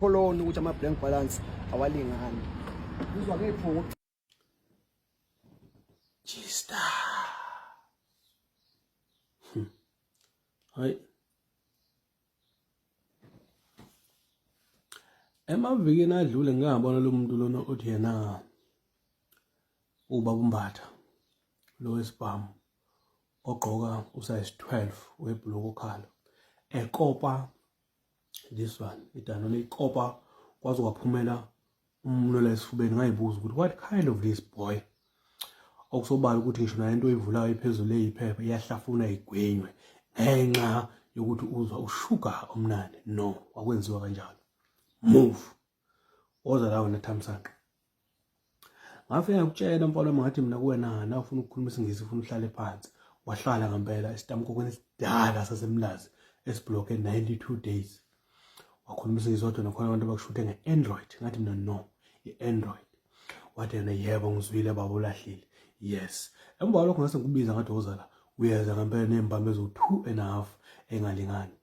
kolona ukuthi ama-blank balance awalingani. Uzwa ngephungu. Chista. Hayi. Emavikini adlule ngiyabona lo muntu lona othi yena ubaba uMbatha lo wesibhamu ogqoka usize 12 webhloko okhala ekopa this one idano leyikopa kwaze kwaphumela umnulo esifubeni ngayibuza ukuthi what kind of this boy okusobala ukuthi ngisho nayo into oyivulayo iphezulu eyiphepha iyahlafuna igwenywe ngenxa yokuthi uzwa ushuga omnandi no akwenziwa kanjalo move oza la wena Thamsanqa ngafika ngikutshela mfana ngathi mina kuwena na ufuna ukukhuluma isingisi ufuna uhlale phansi wahlala ngempela isitamkokweni esidala sasemlazi esibloke 92 days wakhuluma isingisi kodwa nakhona abantu abakushuthe nge-Android ngathi mina no i-Android wathi yena yebo ngizwile baba ulahlile yes emva lokho ngase ngikubiza ngathi ozala uyeza ngempela nembambo ezo2.5 engalingani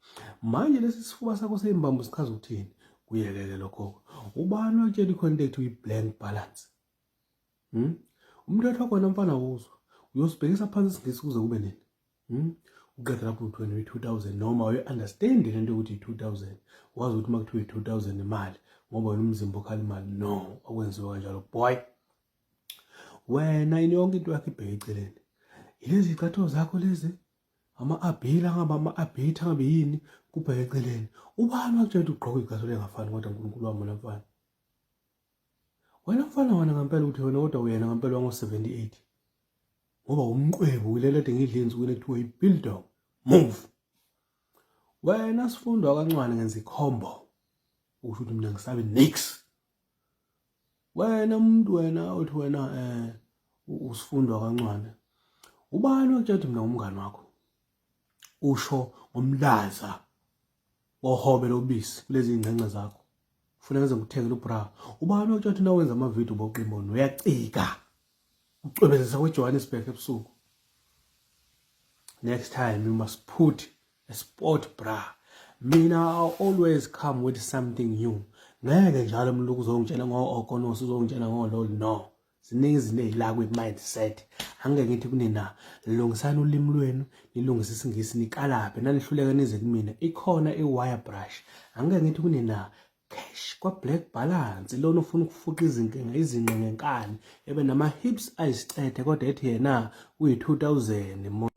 manje lesi sifuba sakho seimbambo sikhaza ukuthini kuyelele lokho ubani wakutshela i-contact uyi-blank balance umthetho wakho mfana uzwa uyosibhekisa phansi isingisi kuze kube nini uqeda lapho u-20 2000 noma uyi-understand lento ukuthi i-2000 wazi ukuthi uma kuthiwa i-2000 imali ngoba wena umzimba okhala imali no akwenziwa kanjalo boy wena yonke into yakho ibheke eceleni ilezi zicathulo zakho lezi ama-abhila ngaba ama-abhitha ngabe yini kubheke eceleni ubani wakutshela ugqoka igazole engafani kodwa uNkulunkulu wami wena mfana wena mfana wena ngempela ukuthi wena kodwa uyena ngempela wango-78 ngoba umqwebu ulela ade ngidle insukwini ekuthiwa i-biltong move wena sifundwa kancane ngenza ikhombo ukusho ukuthi mina ngisabe nix wena umuntu wena uthi wena usifundwa kancane ubani wakutshela ukuthi mina umngane wakho usho ngomlaza wohobe lobisi kulezi ingcengce zakho ufuna ngenze ngikuthengele ubra ubani wakutshela ukuthi nawenza amavidiyo boqimbono uyacika ucwebezisa kweJohannesburg ebusuku next time you must put a sport bra mina I'll always come with something new ngeke njalo umluku uzongitshela ngo-okonosi uzongitshela ngolol no ziningi izinto ezila kwi-mindset angeke ngithi kunina lungisana ulimi lwenu nilungisa isingisi nikalaphe nanihluleka nize kumina ikhona i-wire brush angeke ngithi kunina cash kwa-black balance lona ufuna ukufuqa izinkinga izinqe ngenkani ebe nama-hips ayisicethe kodwa ethi yena uyi-2000